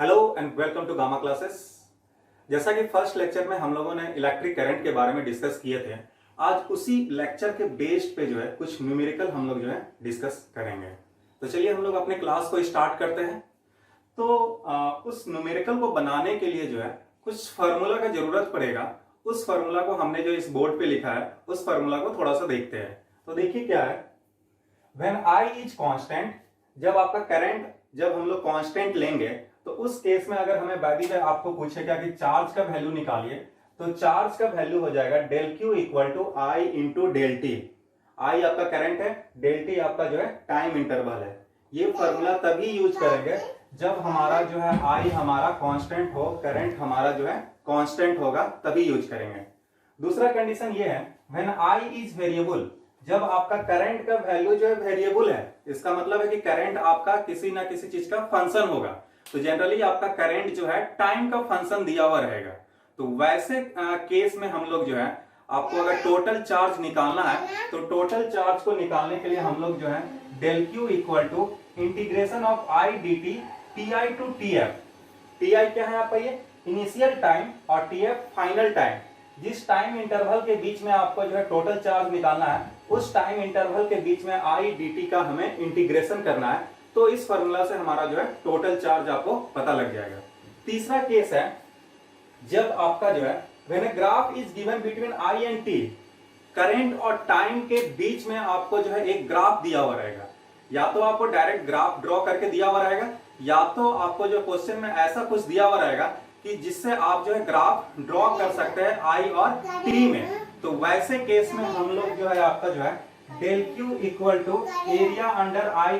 Hello and welcome to Gamma classes. जैसा कि first lecture में हम लोगों ने इलेक्ट्रिक करंट के बारे में डिस्कस किए थे, आज उसी लेक्चर के बेस्ड पे जो है कुछ न्यूमेरिकल हम लोग जो है डिस्कस करेंगे। तो चलिए हम लोग अपने क्लास को स्टार्ट करते हैं। तो उस न्यूमेरिकल को बनाने के लिए जो है कुछ फार्मूला का जरूरत पड़ेगा। उस फार्मूला को हमने जो इस बोर्ड पे लिखा है उस फार्मूला को थोड़ा सा देखते हैं। तो देखिए क्या है, व्हेन I इज कांस्टेंट, जब आपका करंट जब हम लोग कांस्टेंट लेंगे तो उस केस में अगर हमें बाय द वे आपको पूछेगा कि चार्ज का वैल्यू निकालिए, तो चार्ज का वैल्यू हो जाएगा del Q equal to I into del T. I आपका करंट है, डेल टी आपका जो है टाइम इंटरवल है। ये फॉर्मूला तभी यूज करेंगे जब हमारा जो है आई हमारा कांस्टेंट हो, करंट हमारा जो है कांस्टेंट होगा, तभी यूज करेंगे। दूसरा कंडीशन ये है, व्हेन आई इज वेरिएबल, जब आपका करंट का वैल्यू जो है वेरिएबल है, इसका मतलब है कि करंट आपका किसी ना किसी चीज का फंक्शन होगा। तो जनरली आपका करंट जो है टाइम का फंक्शन दिया हुआ रहेगा। तो वैसे केस में हम लोग जो है, आपको अगर टोटल चार्ज निकालना है तो टोटल चार्ज को निकालने के लिए हम लोग जो है del Q equal to integration of I D T T I to T F. T I क्या है आपका, ये इनिशियल टाइम, और टी एफ फाइनल टाइम। जिस टाइम इंटरवल के बीच में आपको जो है टोटल चार्ज निकालना है, उस टाइम इंटरवल के बीच में आई डी टी का हमें इंटीग्रेशन करना है। तो इस फॉर्मूला से हमारा जो है टोटल चार्ज आपको पता लग जाएगा। तीसरा केस है, जब आपका जो है when a graph is given between I and T, current और टाइम के बीच में आपको जो है एक ग्राफ दिया हुआ रहेगा। या तो आपको डायरेक्ट ग्राफ ड्रॉ करके दिया हुआ रहेगा, या तो आपको जो क्वेश्चन में ऐसा कुछ दिया हुआ रहेगा कि जिससे आप जो है ग्राफ ड्रॉ कर सकते हैं आई और टी में। तो वैसे केस में हम लोग जो है आपका जो है del Q equal to area under I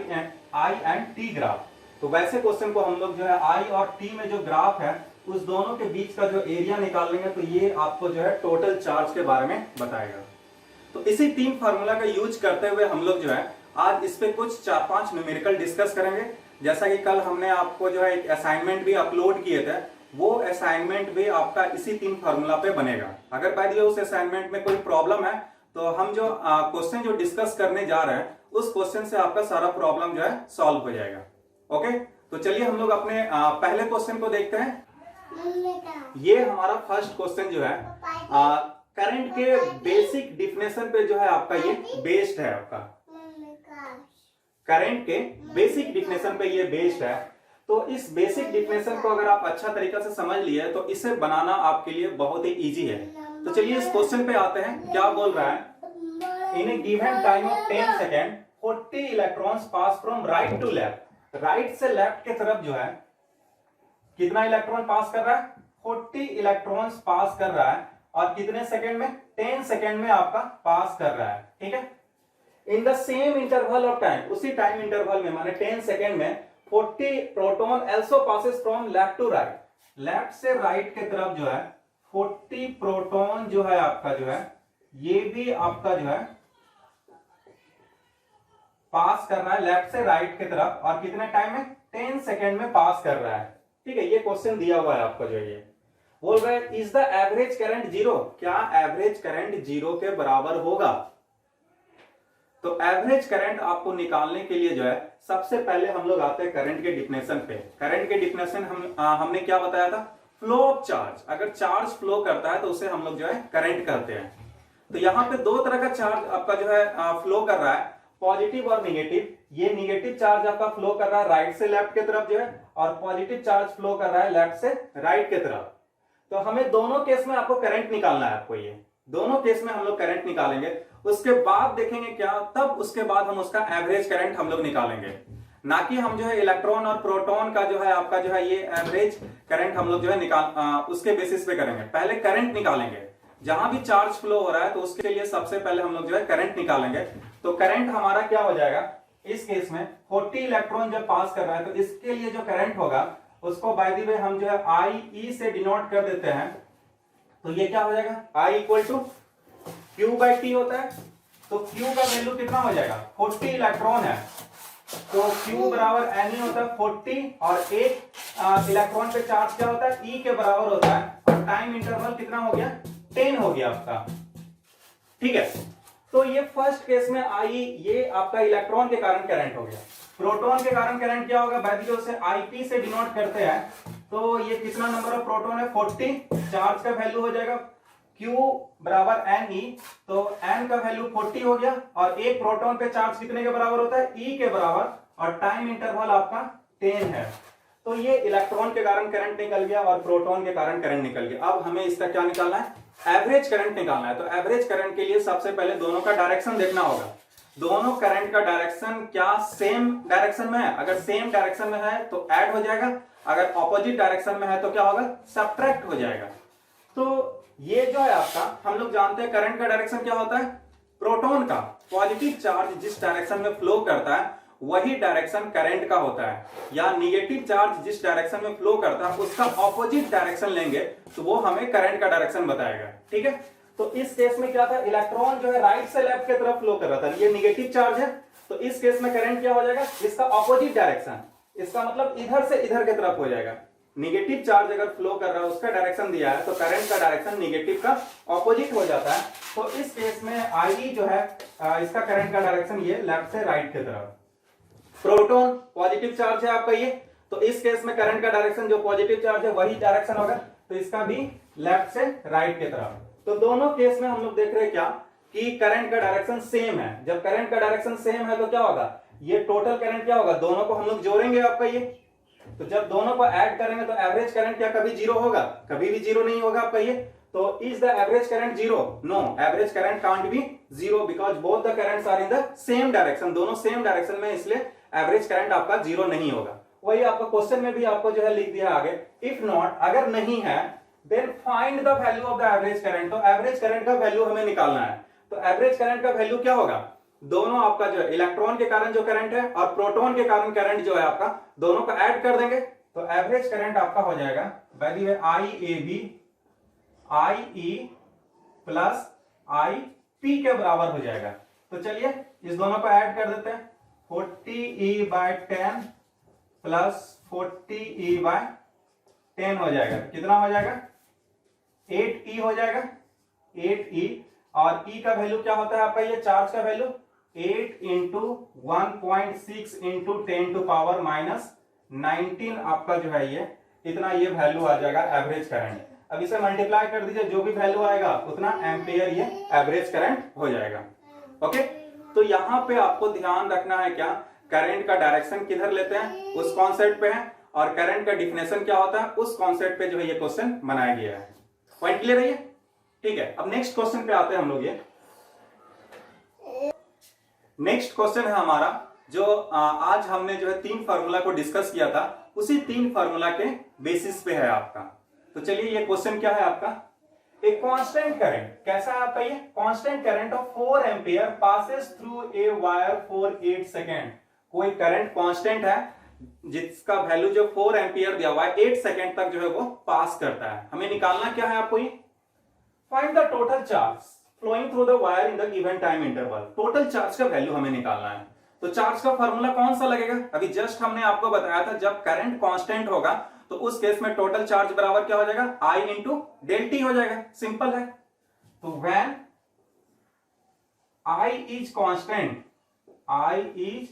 and T graph. तो वैसे क्वेश्चन को हम लोग जो है आई और टी में जो ग्राफ है उस दोनों के बीच का जो एरिया निकाल लेंगे, तो ये आपको जो है टोटल चार्ज के बारे में बताएगा। तो इसी तीन फार्मूला का यूज करते हुए हम लोग जो है आज इस पे कुछ 4-5 न्यूमेरिकल डिस्कस करेंगे। जैसा कि कल हमने आपको जो है एक असाइनमेंट भी अपलोड किए थे, वो असाइनमेंट भी आपका इसी तीन फार्मूला पे बनेगा। अगर बाय द वे उस असाइनमेंट में कोई प्रॉब्लम है तो हम जो क्वेश्चन जो डिस्कस करने जा रहे हैं उस क्वेश्चन से आपका सारा प्रॉब्लम जो है सॉल्व हो जाएगा। ओके, तो चलिए हम लोग अपने पहले क्वेश्चन को देखते हैं। ये हमारा फर्स्ट क्वेश्चन जो है करंट के बेसिक डिफिनेशन पे जो है आपका ये बेस्ड है। आपका करंट के बेसिक डिफिनेशन पे ये बेस्ड है। तो इस बेसिक डिफिनेशन को अगर आप अच्छा तरीका से समझ लिए तो इसे बनाना आपके लिए बहुत ही इजी है। तो चलिए इस क्वेश्चन पे आते हैं। क्या बोल रहा है, in a given time of 10 second 40 electrons pass from right to left. Right से लेफ्ट के तरफ जो है कितना इलेक्ट्रॉन पास कर रहा है, 40 इलेक्ट्रॉन्स पास कर रहा है। और कितने सेकेंड में, 10 सेकेंड में आपका पास कर रहा है। ठीक है, इन the same interval of time, उसी टाइम इंटरवल में माने 10 सेकेंड में 40 proton also passes from left to right। Left से राइट के तरफ जो है 40 प्रोटॉन जो है आपका जो है ये भी आपका जो है पास कर रहा है लेफ्ट से राइट के तरफ। और कितने टाइम में, 10 सेकेंड में पास कर रहा है। ठीक है, ये क्वेश्चन दिया हुआ है आपका जो ये बोल रहा है is the average current zero, क्या एवरेज करंट जीरो के बराबर होगा। तो एवरेज करंट आपको निकालने के लिए जो है सबसे पहले हम लोग आते हैं करंट के डिफिनेशन पे। करंट के डिफिनेशन हमने क्या बताया था, फ्लो ऑफ चार्ज। अगर चार्ज फ्लो करता है तो उसे हम लोग जो है करंट कहते हैं। तो यहाँ पे दो तरह का चार्ज आपका जो है फ्लो कर रहा है, पॉजिटिव और निगेटिव। ये निगेटिव चार्ज आपका फ्लो कर रहा है राइट से लेफ्ट की तरफ जो है, और पॉजिटिव चार्ज फ्लो कर रहा है लेफ्ट से राइट की तरफ। तो हमें दोनों केस में आपको करंट निकालना है। आपको ये दोनों केस में हम लोग करंट निकालेंगे, उसके बाद देखेंगे क्या, तब उसके बाद हम उसका एवरेज करंट हम लोग निकालेंगे। ना कि हम जो है इलेक्ट्रॉन और प्रोटॉन का जो है आपका जो है ये एवरेज करंट हम लोग जो है उसके बेसिस पे करेंगे। पहले करंट निकालेंगे, जहां भी चार्ज फ्लो हो रहा है तो उसके लिए सबसे पहले हम लोग जो है करंट निकालेंगे। तो करंट हमारा क्या हो जाएगा, इस केस में 40 इलेक्ट्रॉन जब पास कर रहा है तो इसके लिए जो करंट होगा उसको बाय द वे हम जो है आई ई से डिनोट कर देते हैं। तो ये क्या हो जाएगा, I equal to Q by T होता है। तो क्यू का वैल्यू कितना हो जाएगा, 40 इलेक्ट्रॉन है तो क्यू बराबर एन ई होता है 40, और एक इलेक्ट्रॉन पे चार्ज क्या होता है, ई के बराबर होता है। और टाइम इंटरवल कितना हो गया, 10 हो गया आपका। ठीक है, तो ये फर्स्ट केस में आई, ये आपका इलेक्ट्रॉन के कारण करंट हो गया। प्रोटॉन के कारण करंट क्या होगा, वैल्यू जो से आईपी से डिनोट करते हैं, तो ये कितना नंबर ऑफ प्रोटॉन है 40, चार्ज का वैल्यू हो जाएगा Q बराबर NE, तो N का वैल्यू 40 हो गया, और एक प्रोटॉन पे चार्ज कितने के बराबर होता है, E के बराबर, और टाइम इंटरवल आपका 10 है। तो ये इलेक्ट्रॉन के कारण करंट निकल गया और प्रोटॉन के कारण करंट निकल गया। अब हमें इसका क्या निकालना है, एवरेज करंट निकालना है। तो एवरेज करंट के लिए सबसे पहले दोनों का डायरेक्शन देखना होगा, दोनों करंट का डायरेक्शन क्या सेम डायरेक्शन में है। अगर सेम डायरेक्शन में है तो ऐड हो जाएगा, अगर ऑपोजिट डायरेक्शन में है तो क्या होगा, सब्ट्रैक्ट हो जाएगा। तो ये जो है आपका, हम लोग जानते हैं करंट का डायरेक्शन क्या होता है, प्रोटॉन का पॉजिटिव चार्ज जिस डायरेक्शन में फ्लो करता है वही डायरेक्शन करंट का होता है, या निगेटिव चार्ज जिस डायरेक्शन में फ्लो करता है उसका ऑपोजिट डायरेक्शन लेंगे तो वो हमें करंट का डायरेक्शन बताएगा। ठीक है, तो इस केस में क्या था, इलेक्ट्रॉन जो है राइट से लेफ्ट की तरफ फ्लो कर रहा था, ये निगेटिव चार्ज है, तो इस केस में करंट क्या हो जाएगा, इसका ऑपोजिट डायरेक्शन, इसका मतलब इधर से इधर की तरफ हो जाएगा। निगेटिव चार्ज अगर फ्लो कर रहा है उसका डायरेक्शन दिया है तो करंट का डायरेक्शन निगेटिव का ऑपोजिट हो जाता है। तो इस केस में आई जो है इसका करंट का डायरेक्शन ये लेफ्ट से राइट की तरफ। प्रोटॉन पॉजिटिव चार्ज है आपका ये, तो इस केस में करंट का डायरेक्शन जो पॉजिटिव चार्ज है वही डायरेक्शन होगा, तो इसका भी लेफ्ट से राइट की तरफ। तो दोनों केस में हम लोग देख रहे हैं क्या, कि करंट का डायरेक्शन सेम है। जब करंट का डायरेक्शन सेम है तो क्या होगा, ये टोटल करंट क्या होगा, दोनों को हम लोग जोड़ेंगे आपका ये, तो जब दोनों को ऐड करेंगे तो एवरेज करंट क्या कभी जीरो होगा, कभी भी जीरो नहीं होगा आपका ये। तो is the average current zero, no, average current can't be zero because both the currents are in the same direction, दोनों सेम डायरेक्शन में, इसलिए एवरेज करंट आपका जीरो नहीं होगा। वही आपका क्वेश्चन में भी आपको जो है लिख दिया आगे, इफ नॉट, अगर नहीं है, then find the value of the average current. तो एवरेज करंट का वैल्यू हमें निकालना है। तो एवरेज करंट का वैल्यू क्या होगा, दोनों आपका जो है इलेक्ट्रॉन के कारण जो करंट है और प्रोटॉन के कारण करंट जो है आपका, दोनों को ऐड कर देंगे तो एवरेज करंट आपका हो जाएगा वैल्यू है IAB IE प्लस IP के बराबर हो जाएगा। तो चलिए इस दोनों को ऐड कर देते हैं, 40E/10 प्लस 40E/10 हो जाएगा, कितना हो जाएगा 8E हो जाएगा, 8E, और E का वैल्यू क्या होता है आपका, ये चार्ज का value 8 into 1.6 into 10 to power -19 आपका जो है ये इतना, ये वैल्यू आ जाएगा एवरेज करंट। अब इसे मल्टीप्लाई कर दीजिए, जो भी वैल्यू आएगा उतना एम्पियर ये एवरेज करंट हो जाएगा। ओके, तो यहां पे आपको ध्यान रखना है क्या, करंट का डायरेक्शन किधर लेते हैं उस कॉन्सेप्ट पे है, और करंट का डिफिनेशन क्या होता है उस कॉन्सेप्ट पे जो है ये क्वेश्चन बनाया गया है। पॉइंट क्लियर है ये? ठीक है, अब नेक्स्ट क्वेश्चन पे आते हैं हम लोग। ये नेक्स्ट क्वेश्चन है हमारा, जो आज हमने जो है 3 फार्मूला को डिस्कस किया था, उसी 3 फार्मूला के बेसिस पे है आपका। तो चलिए ये क्वेश्चन क्या है आपका, एक कांस्टेंट करंट, कैसा है आपका ये, constant current of 4 ampere passes through a wire for 8 second. कोई करंट कांस्टेंट है जिसका वैल्यू जो 4 एम्पियर दिया हुआ है 8 सेकेंड तक जो है वो पास करता है। हमें निकालना क्या है आपको, ये find the total charge flowing through the wire in the given time interval. Total charge का वैल्यू हमें निकालना है। तो चार्ज का फॉर्मूला कौन सा लगेगा, अभी जस्ट हमने आपको बताया था, जब करंट कांस्टेंट होगा तो उस केस में टोटल चार्ज बराबर क्या हो जाएगा, I इंटू डेल टी हो जाएगा, सिंपल है। तो when I is constant, I is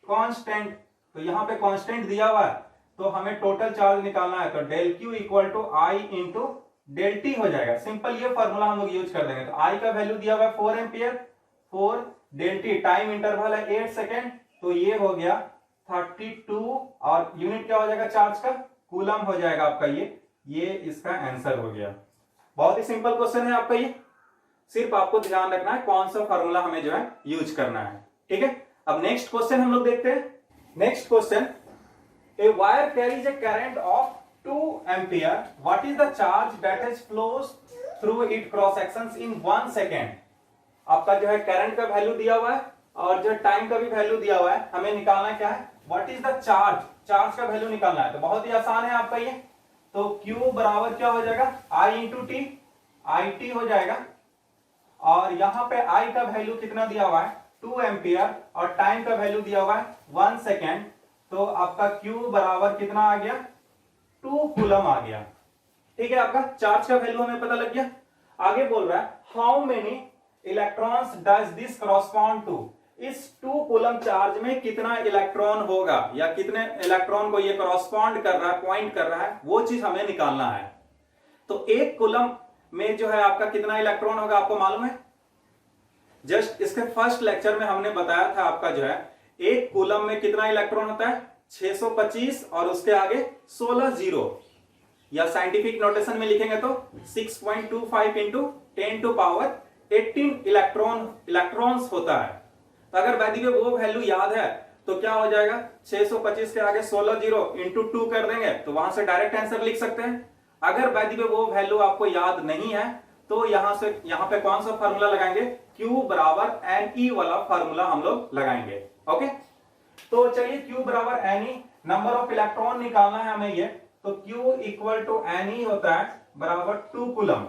constant, तो यहां पे कांस्टेंट दिया हुआ है तो हमें टोटल चार्ज निकालना है, तो del Q equal to I into del T हो जाएगा। सिंपल ये फॉर्मूला हम लोग यूज कर देंगे। तो I का वैल्यू दिया हुआ है 4 ampere, 4 del T, time interval है 8 सेकेंड, तो ये हो गया 32, और यूनिट क्या हो जाएगा चार्ज का, कूलम हो जाएगा आपका ये इसका आंसर हो गया। बहुत ही सिंपल क्वेश्चन है आपका ये, सिर्फ आपको ध्यान रखना है कौन सा फॉर्मूला हमें जो है यूज करना है। ठीक है, अब नेक्स्ट क्वेश्चन हम लोग देखते हैं। Next question, a wire carries A current of 2 ampere, what is the charge that is flows through it cross sections in 1 second. आपका जो है करंट का वैल्यू दिया हुआ है और जो टाइम का भी वैल्यू दिया हुआ है, हमें निकालना क्या है, what is the charge, charge का वैल्यू निकालना है। तो बहुत ही आसान है आपका ये, तो Q बराबर क्या हो जाएगा, I into T, I T हो जाएगा, और यहां पे I का वैल्यू कितना दिया हुआ है 2 एम्पियर, और टाइम का वैल्यू दिया हुआ है 1 सेकेंड, तो आपका Q बराबर कितना आ गया, 2 कूलम आ गया। ठीक है, आपका चार्ज का वैल्यू हमें पता लग गया। आगे बोल रहा है how many electrons does this correspond to, इस 2 कूलम चार्ज में कितना इलेक्ट्रॉन होगा या कितने इलेक्ट्रॉन को ये कॉरस्पॉन्ड कर रहा है, पॉइंट कर रहा है, वो चीज हमें निकालना है। तो 1 कूलम में जो है आपका कितना इलेक्ट्रॉन होगा आपको मालूम है? जस्ट इसके फर्स्ट लेक्चर में हमने बताया था आपका जो है 1 कूलम में कितना इलेक्ट्रॉन होता है 625 और उसके आगे 16 जीरो, या साइंटिफिक नोटेशन में लिखेंगे तो 6.25 इंटू 10 टू पावर 18 इलेक्ट्रॉन्स होता है। तो अगर वैदी में वो वैल्यू याद है तो क्या हो जाएगा, 625 के आगे 16 जीरो इंटू 2 कर देंगे तो वहां से डायरेक्ट आंसर लिख सकते हैं। अगर वैदी में वो वैल्यू आपको याद नहीं है तो यहां पे कौन सा फार्मूला लगाएंगे, Q बराबर NE वाला फार्मूला हम लोग लगाएंगे। ओके, तो चलिए Q बराबर NE, नंबर ऑफ इलेक्ट्रॉन निकालना है हमें ये, तो Q इक्वल टू NE होता है बराबर 2 कूलम।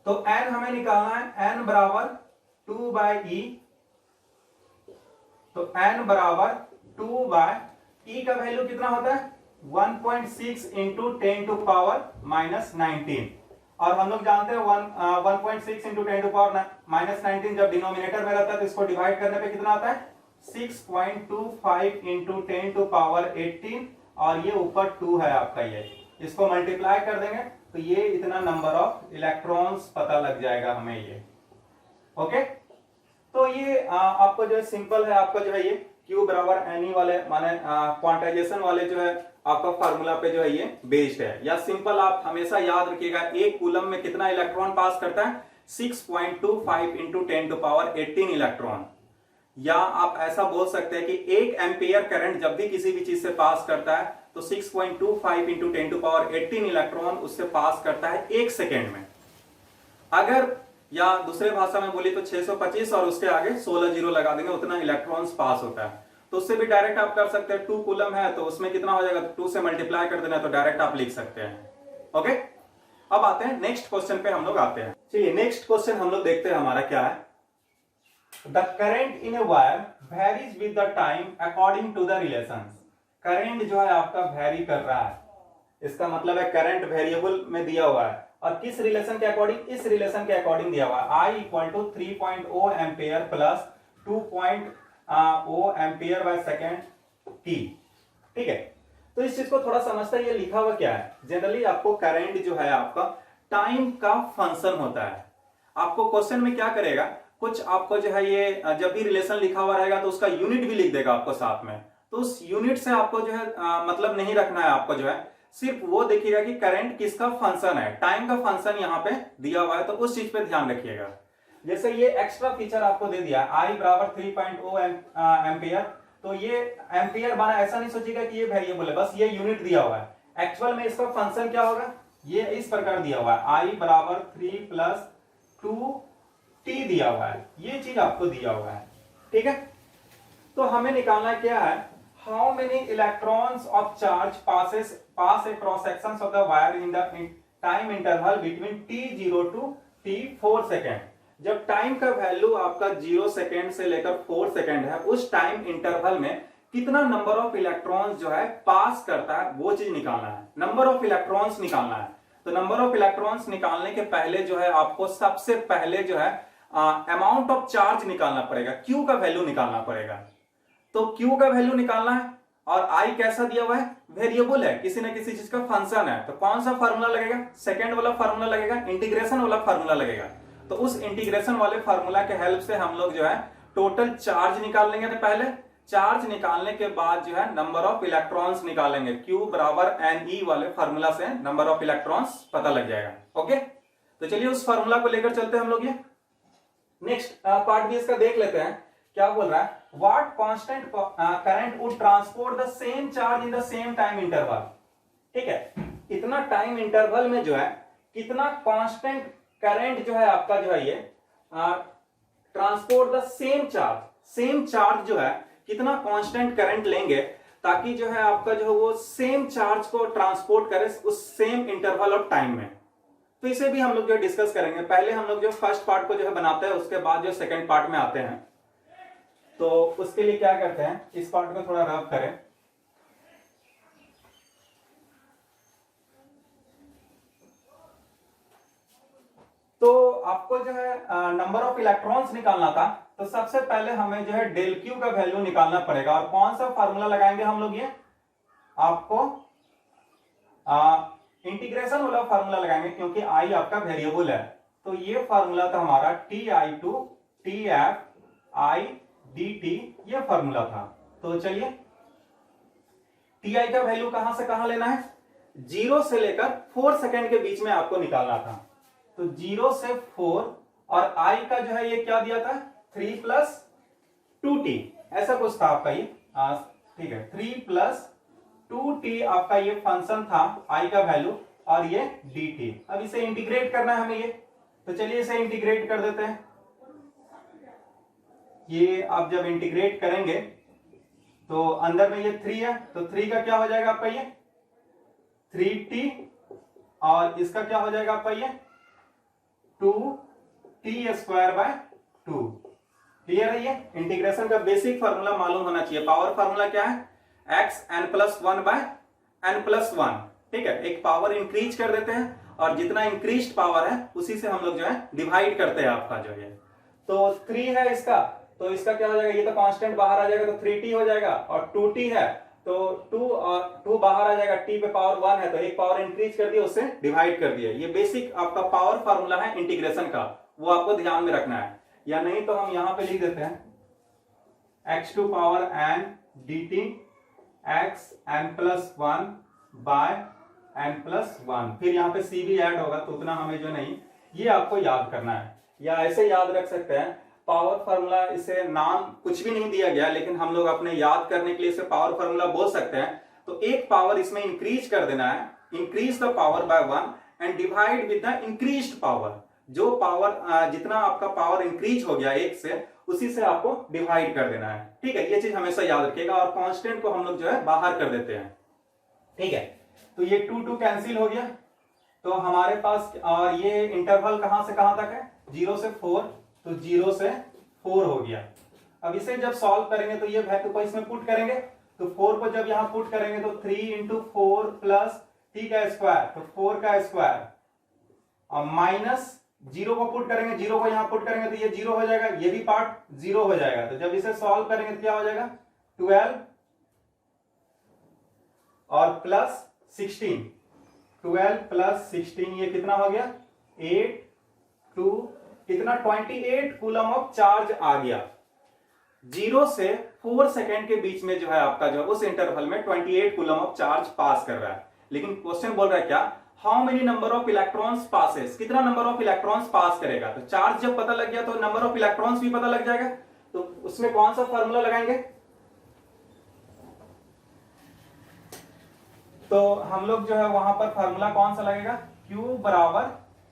तो N हमें निकालना है, N बराबर 2 बाई E, तो N बराबर 2 बाय E का वैल्यू कितना होता है 1.6 इंटू 10 टू पावर माइनस 19, और हम लोग जानते हैं 1.6 इंटू 10 टू पावर माइनस 19 जब डिनोमिनेटर में रहता है तो इसको डिवाइड करने पे कितना आता है 6.25 इंटू 10 टू पावर 18, और ये ऊपर 2 है आपका, ये इसको मल्टीप्लाई कर देंगे तो ये इतना नंबर ऑफ इलेक्ट्रॉन्स पता लग जाएगा हमें ये। ओके, तो ये आपको जो है सिंपल है, आपका जो है ये Q बराबर NE वाले माने क्वांटाइजेशन वाले जो है आपका फार्मूला पे जो है ये बेस्ड है। या सिंपल आप हमेशा याद रखिएगा 1 कूलम में कितना इलेक्ट्रॉन पास करता है 6.25 इंटू 10 टू पावर 18 इलेक्ट्रॉन। या आप ऐसा बोल सकते हैं कि 1 एम्पियर करंट जब भी किसी भी चीज से पास करता है तो 6.25 इंटू 10 टू पावर 18 इलेक्ट्रॉन उससे पास करता है 1 सेकेंड में। अगर या दूसरे भाषा में बोली तो 625 और उसके आगे 16 जीरो लगा देंगे, उतना इलेक्ट्रॉन्स पास होता है। तो उससे भी डायरेक्ट आप कर सकते हैं, 2 कूलम है तो उसमें कितना हो जाएगा, 2 से मल्टीप्लाई कर देना तो डायरेक्ट आप लिख सकते हैं। ओके, अब आते हैं नेक्स्ट क्वेश्चन पे, हम लोग आते हैं। चलिए नेक्स्ट क्वेश्चन हम लोग देखते हैं हमारा क्या है। The current in a wire varies with the time according to the relations. Current जो है आपका वेरी कर रहा है, इसका मतलब है करंट वेरिएबल में दिया हुआ है, और किस रिलेशन के अकॉर्डिंग, इस रिलेशन के अकॉर्डिंग दिया हुआ है, I equal to 3.0 ampere plus 2.0 ampere by second T। ठीक है, तो इस चीज को थोड़ा समझता है, ये लिखा हुआ क्या है। जनरली आपको करंट जो है आपका टाइम का फंक्शन होता है। आपको क्वेश्चन में क्या करेगा, कुछ आपको जो है ये जब भी रिलेशन लिखा हुआ रहेगा तो उसका यूनिट भी लिख देगा आपको साथ में, तो उस यूनिट से आपको जो है मतलब नहीं रखना है। आपको जो है सिर्फ वो देखिएगा कि करंट किसका फंक्शन है, टाइम का फंक्शन यहाँ पे दिया हुआ है, तो उस चीज पे ध्यान रखिएगा। जैसे ये एक्स्ट्रा फीचर आपको दे दिया I बराबर 3.0 एम्पियर, तो ये एम्पियर बना, ऐसा नहीं सोचिएगा कि ये वेरिएबल है, बस ये यूनिट दिया हुआ है। एक्चुअल में इसका फंक्शन क्या होगा, ये इस प्रकार दिया हुआ है, I बराबर 3 प्लस 2T दिया हुआ है, ये चीज आपको दिया हुआ है। ठीक है, तो हमें निकालना क्या है, how many electrons of charge pass across sections of the wire in the time interval between t0 to t4 second. जब टाइम का वैल्यू आपका 0 सेकेंड से लेकर 4 सेकेंड है, उस टाइम इंटरवल में कितना नंबर ऑफ इलेक्ट्रॉन्स जो है पास करता है, वो चीज निकालना है। नंबर ऑफ इलेक्ट्रॉन्स निकालना है, तो नंबर ऑफ इलेक्ट्रॉन्स निकालने के पहले जो है आपको सबसे पहले जो है अमाउंट ऑफ चार्ज निकालना पड़ेगा, Q का वैल्यू निकालना पड़ेगा। तो Q का वैल्यू निकालना है, और I कैसा दिया हुआ है, वेरिएबल है, किसी ना किसी चीज का फंक्शन है, तो कौन सा फार्मूला लगेगा, सेकंड वाला फार्मूला लगेगा, इंटीग्रेशन वाला फार्मूला लगेगा। तो उस इंटीग्रेशन वाले फार्मूला के हेल्प से हम लोग जो है टोटल चार्ज निकाल लेंगे। तो पहले चार्ज निकालने के बाद जो है नंबर ऑफ इलेक्ट्रॉन्स निकालेंगे, Q बराबर NE वाले फार्मूला से नंबर ऑफ इलेक्ट्रॉन्स पता लग जाएगा। ओके, तो चलिए उस फार्मूला को लेकर चलते हैं हम लोग। ये नेक्स्ट पार्ट भी इसका देख लेते हैं, क्या बोल रहा है, what constant current would transport the same charge in the same time interval। ठीक है, इतना टाइम इंटरवल में जो है कितना कांस्टेंट करंट जो है आपका जो है ये ट्रांसपोर्ट द सेम चार्ज जो है कितना कांस्टेंट करंट लेंगे ताकि जो है आपका जो है वो सेम चार्ज को ट्रांसपोर्ट करे उस सेम इंटरवल ऑफ टाइम में। तो इसे भी हम लोग जो डिस्कस करेंगे। पहले हम लोग जो फर्स्ट पार्ट को जो है बनाते हैं, उसके बाद जो सेकंड पार्ट में आते हैं। तो उसके लिए क्या करते हैं, इस पार्ट को थोड़ा रब करें। तो आपको जो है नंबर ऑफ इलेक्ट्रॉन्स निकालना था, तो सबसे पहले हमें जो है डेल क्यू का वैल्यू निकालना पड़ेगा। और कौन सा फार्मूला लगाएंगे हम लोग, ये आपको इंटीग्रेशन वाला फार्मूला लगाएंगे, क्योंकि आई आपका वेरिएबल है। तो ये फार्मूला था हमारा TI2 TF I dt, ये फार्मूला था। तो चलिए, TI का वैल्यू कहां से कहां लेना है, 0 से लेकर 4 सेकेंड के बीच में आपको निकालना था। तो 0 से 4, और I का जो है ये क्या दिया था, 3 + 2t, ऐसा कुछ था आपका ये, ठीक है, 3 + 2t आपका ये फंक्शन था I का वैल्यू, और ये dt। अब इसे इंटीग्रेट करना है हमें ये, तो चलिए इसे इंटीग्रेट कर देते हैं। ये आप जब इंटीग्रेट करेंगे तो अंदर में ये 3 है, तो 3 का क्या हो जाएगा आपका ये 3t, और इसका क्या हो जाएगा आपका ये 2t²/2। क्लियर है? ये इंटीग्रेशन का बेसिक फार्मूला मालूम होना चाहिए। पावर फार्मूला क्या है, xn+1/n+1। ठीक है, एक पावर इंक्रीज कर देते हैं, और जितना इंक्रीज पावर है उसी से हम लोग जो है डिवाइड करते हैं आपका जो है। तो 3 है इसका, तो इसका क्या हो जाएगा, ये तो कांस्टेंट बाहर आ जाएगा, तो 3t हो जाएगा। और 2t है तो 2 बाहर आ जाएगा, t पे पावर 1 है, तो एक पावर इंक्रीज कर दिया, उससे डिवाइड कर दिया। ये बेसिक आपका पावर फार्मूला है इंटीग्रेशन का, वो आपको ध्यान में रखना है। या नहीं तो हम यहां पे लिख देते हैं x⁴n dt xn+1/n+1, फिर यहाँ पे c भी ऐड होगा, तो उतना हमें जो नहीं, ये आपको याद करना है। या ऐसे याद रख सकते हैं, पावर फार्मूला, इसे नाम कुछ भी नहीं दिया गया, लेकिन हम लोग अपने याद करने के लिए इसे पावर फार्मूला बोल सकते हैं। तो एक पावर इसमें इंक्रीज कर देना है, increase the power bye 1 and divide with the increased power. जो पावर जितना आपका पावर इंक्रीज हो गया एक से, उसी से आपको डिवाइड कर देना है। ठीक है, ये चीज हमेशा याद रखिएगा। और कांस्टेंट को हम लोग जो है बाहर कर देते हैं। ठीक है, तो ये 2 कैंसिल हो गया, तो हमारे पास, और ये इंटरवल कहां से कहां तक है, 0 से 4, तो 0 से 4 हो गया। अब इसे जब सॉल्व करेंगे तो ये वैल्यू को इसमें पुट करेंगे, तो 4 को जब यहां पुट करेंगे तो 3 × 4 + t का स्क्वायर, तो 4 का स्क्वायर, और माइनस 0 को पुट करेंगे, 0 को यहां पुट करेंगे तो ये 0 हो जाएगा, ये भी पार्ट 0 हो जाएगा। तो जब इसे सॉल्व करेंगे तो क्या हो जाएगा, 12 और +16, 12 + 16, ये कितना हो गया, 8 2 कितना, 28 कूलम ऑफ चार्ज आ गया। 0 से 4 सेकेंड के बीच में जो है आपका जो उस इंटरवल में 28 कूलम ऑफ चार्ज पास कर रहा है। लेकिन क्वेश्चन बोल रहा है क्या, how many number of electrons passes, कितना नंबर ऑफ इलेक्ट्रॉन्स पास करेगा। तो चार्ज जब पता लग गया तो नंबर ऑफ इलेक्ट्रॉन्स भी पता लग जाएगा। तो उसमें कौन सा फॉर्मूला लगाएंगे, तो हम लोग जो है वहां पर फार्मूला कौन सा लगेगा, Q =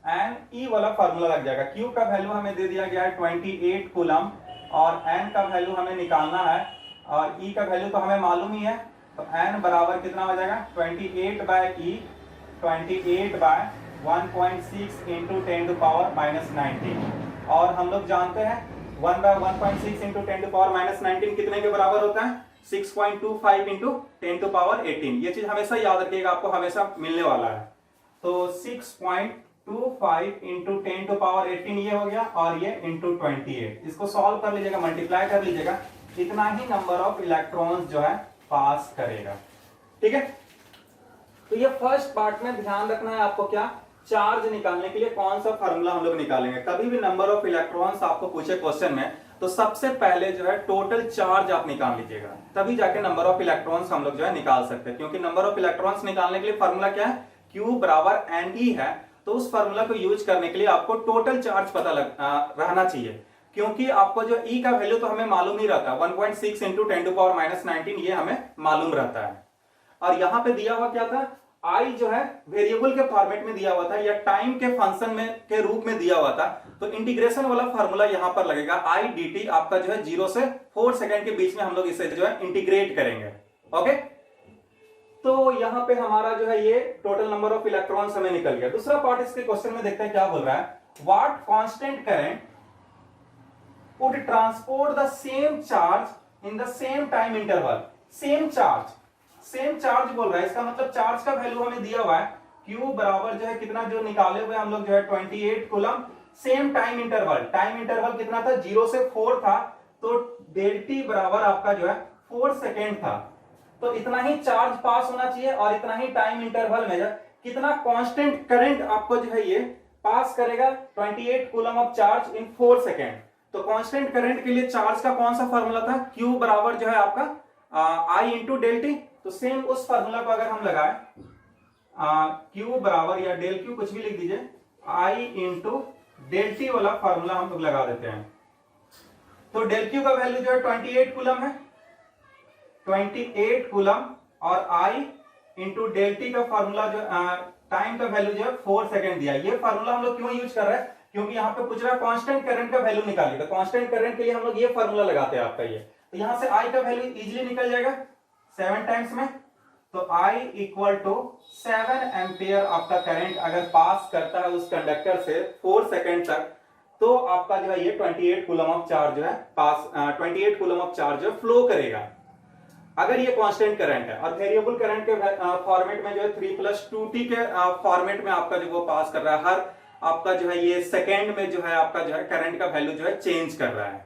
n E वाला फार्मूला लग जाएगा। Q का वैल्यू हमें दे दिया गया है 28 कूलम, और n का वैल्यू हमें निकालना है, और E का वैल्यू तो हमें मालूम ही है। तो n बराबर कितना हो जाएगा, 28/E, 28/1.6 × 10⁻⁻19। और हम लोग जानते हैं 1/1.6 × 10⁻⁻19 कितने के बराबर होता है, 6.25 × 10⁻18। ये चीज हमेशा याद रखिएगा, आपको हमेशा मिलने वाला है। तो 6.25 × 10⁻18 ये हो गया, और ये × 28, इसको सॉल्व कर लीजिएगा, मल्टीप्लाई कर लीजिएगा, इतना ही नंबर ऑफ इलेक्ट्रॉन्स जो है पास करेगा। ठीक है, तो ये फर्स्ट पार्ट में ध्यान रखना है आपको, क्या, चार्ज निकालने के लिए कौन सा फार्मूला हम लोग निकालेंगे। कभी भी नंबर ऑफ इलेक्ट्रॉन्स आपको पूछे क्वेश्चन में, तो सबसे पहले जो है टोटल चार्ज आप निकाल लीजिएगा, तभी जाके नंबर ऑफ इलेक्ट्रॉन्स हम लोग जो है निकाल सकते हैं। क्योंकि नंबर ऑफ इलेक्ट्रॉन्स निकालने के लिए फार्मूला क्या है, Q = ne है। तो उस फार्मूला को यूज करने के लिए आपको टोटल चार्ज पता रहना चाहिए। क्योंकि आपको जो E का वैल्यू तो हमें मालूम नहीं रहता, 1.6 × 10⁻⁻19 ये हमें मालूम रहता है। और यहां पे दिया हुआ क्या था, I जो है वेरिएबल के फॉर्मेट में दिया हुआ था, या टाइम के फंक्शन में के रूप में दिया हुआ था। तो इंटीग्रेशन वाला फार्मूला यहां पर लगेगा, I dt आपका जो है 0 से 4 सेकेंड के बीच में हम लोग इसे जो है इंटीग्रेट करेंगे। ओके, तो यहां पे हमारा जो है ये टोटल नंबर ऑफ इलेक्ट्रॉन्स हमें निकल गया। दूसरा पार्ट इसके क्वेश्चन में देखते हैं क्या बोल रहा है, what constant current would transport the same charge in the same time interval। Same charge बोल रहा है, इसका मतलब चार्ज का वैल्यू हमें दिया हुआ है, Q बराबर जो है कितना, जो निकाले हुए हम लोग जो है 28 कूलम, सेम टाइम इंटरवल कितना था, 0 से 4 था, तो डेल टी बराबर आपका जो है 4 सेकेंड था। तो इतना ही चार्ज पास होना चाहिए और इतना ही टाइम इंटरवल में कितना कांस्टेंट करंट आपको जो है ये पास करेगा, 28 coulomb of charge in 4 second. तो कांस्टेंट करंट के लिए चार्ज का कौन सा फॉर्मूला था, Q बराबर जो है आपका I इंटू डेल टी। तो सेम उस फॉर्मूला को अगर हम लगाए, Q बराबर या डेल Q कुछ भी लिख दीजिए, I इंटू डेल टी वाला फॉर्मूला हम लोग लगा देते हैं। तो डेल Q का वैल्यू जो है 28 कूलम है, 28 कूलम, और I इंटू डेल टी का फॉर्मूला जो टाइम का वैल्यू जो है 4 सेकेंड दिया। ये फॉर्मूला हम लोग क्यों यूज कर रहे हैं, क्योंकि यहाँ पे पूछ रहा है कांस्टेंट करंट का वैल्यू निकालिए। तो कांस्टेंट करंट के लिए हम लोग ये फॉर्मूला लगाते हैं आपका ये। तो यहां से I का वैल्यू इजीली निकल जाएगा 7 टाइम्स में। तो I इक्वल टू 7 एम्पियर आपका करंट अगर पास करता है उस कंडक्टर से 4 सेकेंड तक, तो आपका जो है ये 28 कूलम ऑफ चार्ज जो है पास 28 कूलम ऑफ चार्ज जो फ्लो करेगा अगर ये कांस्टेंट करंट है। और वेरिएबल करंट के फॉर्मेट में जो है 3+2t के फॉर्मेट में आपका जो वो पास कर रहा है, हर आपका जो है ये सेकेंड में जो है आपका जो है करंट का वैल्यू जो है चेंज कर रहा है।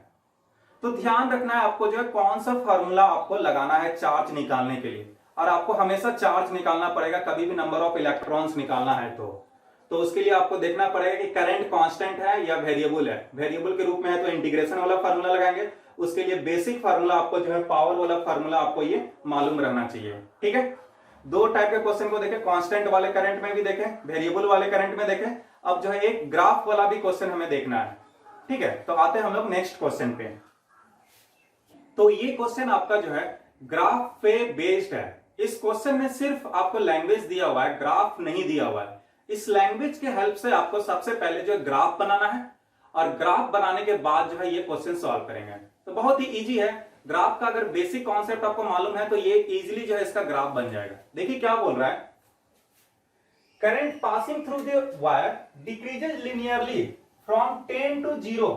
तो ध्यान रखना है आपको जो है कौन सा फॉर्मूला आपको लगाना है चार्ज निकालने के लिए। और आपको हमेशा चार्ज निकालना पड़ेगा, कभी भी नंबर ऑफ इलेक्ट्रॉन्स निकालना है तो उसके लिए आपको देखना पड़ेगा कि करंट कांस्टेंट है या वेरिएबल है। वेरिएबल के रूप में है तो इंटीग्रेशन वाला फार्मूला लगाएंगे, उसके लिए बेसिक फार्मूला आपको जो है पावर वाला फार्मूला आपको ये मालूम रहना चाहिए। ठीक है, दो टाइप के क्वेश्चन को देखें, कांस्टेंट वाले करंट में भी देखें, वेरिएबल वाले करंट में देखें। अब जो है एक ग्राफ वाला भी क्वेश्चन हमें देखना है। ठीक है, तो आते हैं हम लोग नेक्स्ट क्वेश्चन पे। तो ये क्वेश्चन आपका जो है ग्राफ पे बेस्ड है। इस क्वेश्चन में सिर्फ आपको लैंग्वेज दिया हुआ है, ग्राफ नहीं दिया हुआ है। इस लैंग्वेज के हेल्प से आपको सबसे पहले जो ग्राफ बनाना है और ग्राफ बनाने के बाद जो है ये क्वेश्चन सॉल्व करेंगे। तो बहुत ही इजी है, ग्राफ का अगर बेसिक कॉन्सेप्ट आपको मालूम है तो ये इजीली जो है इसका ग्राफ बन जाएगा। देखिए क्या बोल रहा है, current passing through the wire decreases linearly from 10 to 0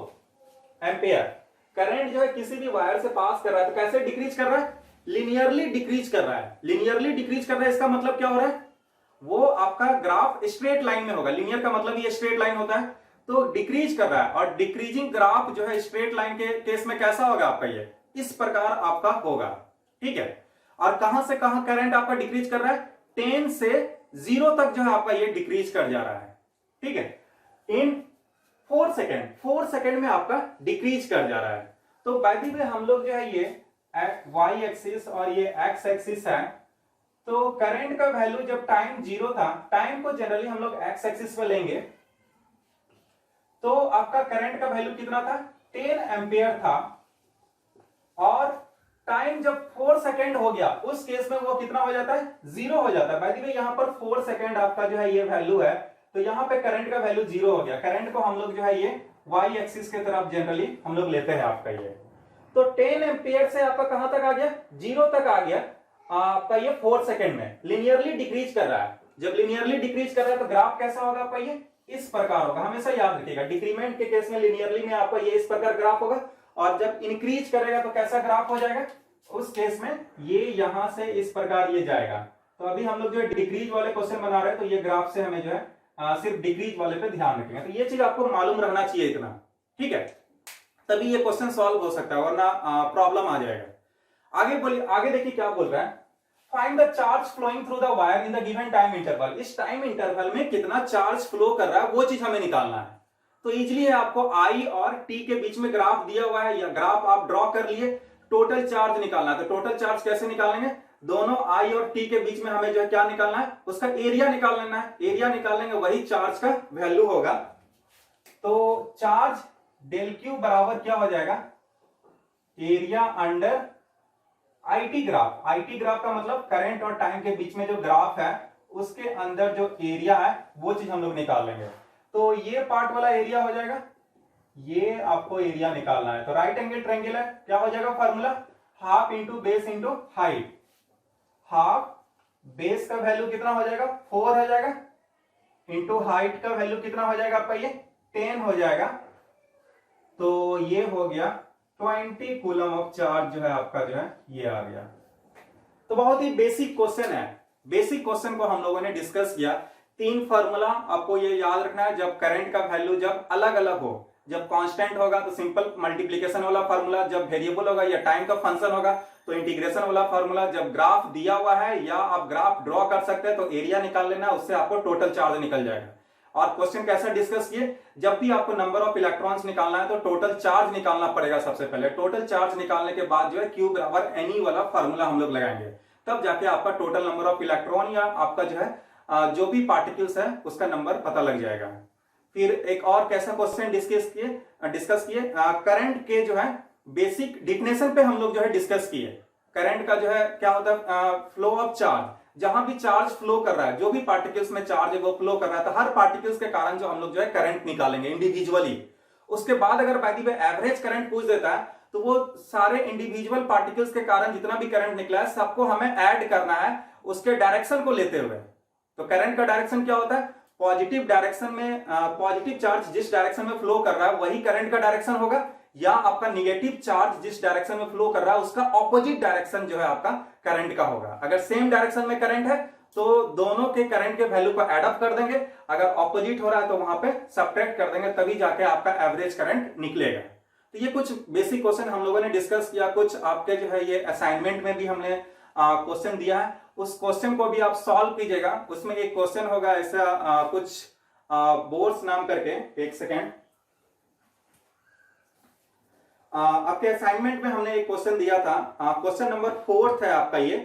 ampere. Current जो है किसी भी वायर से पास कर रहा है तो कैसे डिक्रीज कर रहा है, लिनियरली डिक्रीज कर रहा है। लिनियरली डिक्रीज कर रहा है, इसका मतलब क्या हो रहा है, वो आपका ग्राफ स्ट्रेट लाइन में होगा। लिनियर का मतलब ये स्ट्रेट लाइन होता है, तो डिक्रीज कर रहा है। और डिक्रीजिंग ग्राफ जो है स्ट्रेट लाइन के केस में कैसा होगा आपका, ये इस प्रकार आपका होगा। ठीक है, और कहां से कहां करंट आपका डिक्रीज कर रहा है, 10 से 0 तक जो है आपका ये डिक्रीज कर जा रहा है। ठीक है, इन 4 सेकेंड में आपका डिक्रीज कर जा रहा है। तो बाय द वे हम लोग जो है ये y एक्सिस और ये x एक्सिस है, तो करंट का वैल्यू जब टाइम 0 था, टाइम को जनरली हम लोग x एक्सिस पे लेंगे, तो आपका करंट का वैल्यू कितना था, 10 एम्पियर था। और टाइम जब 4 सेकेंड हो गया उस केस में वो कितना हो जाता है, 0 हो जाता है। बाय द वे यहां पर 4 सेकेंड आपका जो है ये वैल्यू है, तो यहां पे करंट का वैल्यू 0 हो गया। करंट को हम लोग जो है ये y एक्सिस की तरफ जनरली हम लोग लेते हैं आपका ये। तो 10 एम्पियर से आपका कहां तक आ गया, 0 तक आ गया आपका ये 4 सेकेंड में। लिनियरली डिक्रीज कर रहा है, जब लिनियरली डिक्रीज कर रहा है तो ग्राफ कैसा होगा आपका, ये इस प्रकार होगा। हमेशा याद रखिएगा, डिक्रीमेंट के केस में लिनियरली में आपका ये इस प्रकार ग्राफ होगा, और जब इंक्रीज करेगा तो कैसा ग्राफ हो जाएगा, उस केस में ये यहां से इस प्रकार ये जाएगा। तो अभी हम लोग जो है डिक्रीज वाले क्वेश्चन बना रहे हैं, तो ये ग्राफ से हमें जो है सिर्फ डिक्रीज वाले पे ध्यान रखेंगे। तो ये चीज आपको मालूम रहना चाहिए इतना। ठीक है, तभी ये क्वेश्चन सॉल्व हो सकता है, वरना प्रॉब्लम आ जाएगा। आगे बोलिए, आगे देखिए क्या बोल रहा है, find the charge flowing through the wire in the given time interval. इस टाइम इंटरवल में कितना चार्ज फ्लो कर रहा है वो चीज हमें निकालना है। तो इजीली है, आपको I और T के बीच में ग्राफ दिया हुआ है, या ग्राफ आप ड्रॉ कर लिए, टोटल चार्ज निकालना है। तो टोटल चार्ज कैसे निकालेंगे, दोनों I और T के बीच में हमें जो है क्या निकालना है, उसका एरिया निकाल लेना है। एरिया निकालेंगे वही चार्ज का वैल्यू होगा। तो चार्ज डेल Q बराबर क्या हो जाएगा, area under IT graph. IT graph का मतलब करंट और टाइम के बीच में जो ग्राफ है उसके अंदर जो एरिया है वो चीज हम लोग निकाल लेंगे। तो ये पार्ट वाला एरिया हो जाएगा, ये आपको एरिया निकालना है। तो राइट एंगल ट्रायंगल है, क्या हो जाएगा formula, half into base into height. Half base का वैल्यू कितना हो जाएगा, 4 हो जाएगा, इंटू हाइट का वैल्यू कितना हो जाएगा आपका, ये 10 हो जाएगा। तो ये हो गया 20 कूलम ऑफ चार्ज जो है आपका जो है ये आ गया। तो बहुत ही बेसिक क्वेश्चन है। बेसिक क्वेश्चन को हम लोगों ने डिस्कस किया तीन फार्मूला आपको ये याद रखना है। जब करंट का वैल्यू जब अलग अलग हो, जब कांस्टेंट होगा तो सिंपल मल्टीप्लिकेशन वाला फार्मूला, जब वेरिएबल होगा या टाइम का फंक्शन होगा तो इंटीग्रेशन वाला फार्मूला, जब ग्राफ दिया हुआ है या आप ग्राफ ड्रॉ कर सकते हैं तो एरिया निकाल लेना, उससे आपको टोटल चार्ज निकल जाएगा। और क्वेश्चन कैसा डिस्कस किए, जब भी आपको नंबर ऑफ इलेक्ट्रॉन्स निकालना है तो टोटल चार्ज निकालना पड़ेगा। सबसे पहले टोटल चार्ज निकालने के बाद जो है Q बराबर NE वाला फार्मूला हम लोग लगाएंगे, तब जाके आपका टोटल नंबर ऑफ इलेक्ट्रॉन या आपका जो है जो भी पार्टिकल्स है उसका नंबर पता लग जाएगा। फिर एक और कैसा क्वेश्चन डिस्कस किए करंट के जो है बेसिक डिफिनेशन पे हम लोग जो है डिस्कस किए। करंट का जो है क्या होता है, फ्लो ऑफ चार्ज, जहां भी चार्ज फ्लो कर रहा है, जो भी पार्टिकल्स में चार्ज है वो फ्लो कर रहा है, तो हर पार्टिकल्स के कारण जो हम लोग जो है करंट निकालेंगे इंडिविजुअली। उसके बाद अगर बाकी पे एवरेज करंट पूछ देता है तो वो सारे इंडिविजुअल पार्टिकल्स के कारण जितना भी करंट निकला है सबको हमें ऐड करना है उसके डायरेक्शन को लेते हुए। तो करंट का डायरेक्शन क्या होता है, पॉजिटिव डायरेक्शन में पॉजिटिव चार्ज जिस डायरेक्शन में फ्लो कर रहा है वही करंट का डायरेक्शन होगा, या आपका निगेटिव चार्ज जिस डायरेक्शन में फ्लो कर रहा है उसका ऑपोजिट डायरेक्शन जो है आपका करंट का होगा। अगर सेम डायरेक्शन में करंट है तो दोनों के करंट के वैल्यू को एड अप कर देंगे, अगर ऑपोजिट हो रहा है तो वहां पे सब्ट्रैक्ट कर देंगे, तभी जाके आपका एवरेज करंट निकलेगा। तो ये कुछ बेसिक क्वेश्चन हम लोगों ने डिस्कस किया। कुछ आपके जो है ये असाइनमेंट में भी हमने क्वेश्चन दिया है, उस क्वेश्चन को भी आप सॉल्व कीजिएगा। उसमें एक क्वेश्चन होगा ऐसा कुछ बोर्स नाम करके, एक सेकेंड, आपके असाइनमेंट में हमने एक क्वेश्चन दिया था, क्वेश्चन नंबर 4 है आपका ये।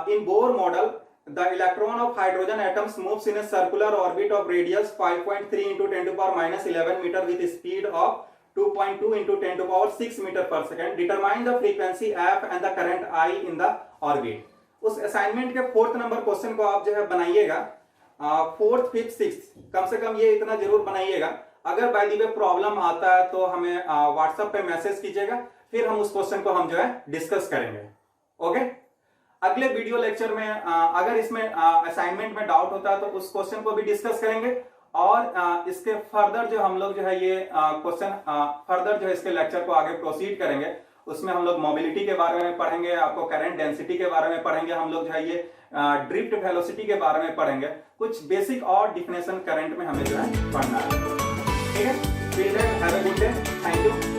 In Bohr model the electron of hydrogen atoms moves in a circular orbit of radius 5.3 into 10⁻11 metre with speed of 2.2 into 10⁶ metre per second. Determine the frequency F and the current I in the orbit. उस assignment के 4th number question को आप जो है बनाइएगा, 4th 5th 6th कम से कम ये इतना जरूर बनाइएगा। अगर बाय द वे प्रॉब्लम आता है तो हमें व्हाट्सएप पे मैसेज कीजिएगा, फिर हम उस क्वेश्चन को हम जो है डिस्कस करेंगे। ओके, अगले वीडियो लेक्चर में अगर इसमें असाइनमेंट में डाउट होता है तो उस क्वेश्चन को भी डिस्कस करेंगे, और इसके फर्दर जो हम लोग जो है ये क्वेश्चन फर्दर जो है इसके लेक्चर को आगे प्रोसीड करेंगे। उसमें हम लोग मोबिलिटी के बारे में पढ़ेंगे, आपको करंट डेंसिटी के बारे में पढ़ेंगे, हम लोग जो है ये ड्रिफ्ट वेलोसिटी के बारे में पढ़ेंगे। कुछ बेसिक और डिफिनेशन करंट में हमें जो है पढ़ना है। ठीक है, have a good day, thank you.